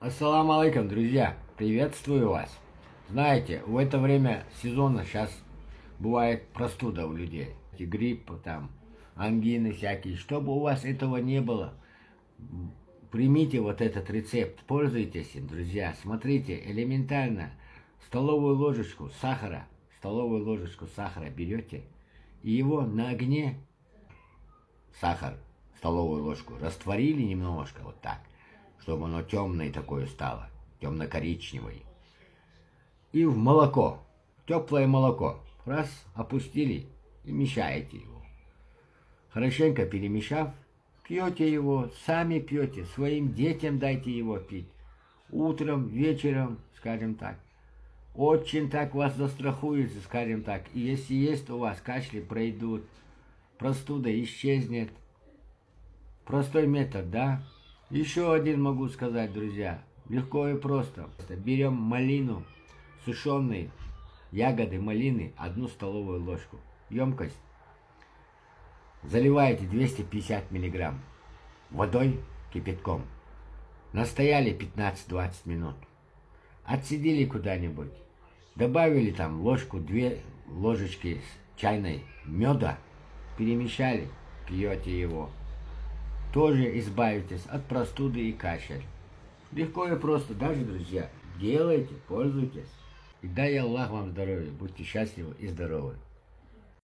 Ассаламу алейкум, друзья! Приветствую вас! Знаете, в это время сезона сейчас бывает простуда у людей. Грипп, там, ангины всякие. Чтобы у вас этого не было, примите вот этот рецепт, пользуйтесь им, друзья. Смотрите, элементарно, столовую ложечку сахара берете, и его на огне, сахар, столовую ложку, растворили немножко, вот так, чтобы оно темное такое стало, темно-коричневое. И в молоко, теплое молоко, раз, опустили и мешаете его. Хорошенько перемешав, пьете его, сами пьете, своим детям дайте его пить. Утром, вечером, скажем так. Очень так вас застрахует, скажем так. И если есть у вас кашли, пройдут, простуда исчезнет. Простой метод, да? Еще один могу сказать, друзья. Легко и просто. Берем малину, сушеные ягоды малины, 1 столовую ложку. Емкость. Заливаете 250 миллиграмм водой, кипятком. Настояли 15-20 минут. Отсидели куда-нибудь. Добавили там ложку, 2 ложечки чайной меда. Перемешали, пьете его. Тоже избавитесь от простуды и кашля. Легко и просто, даже, друзья, делайте, пользуйтесь. И дай Аллах вам здоровья, будьте счастливы и здоровы.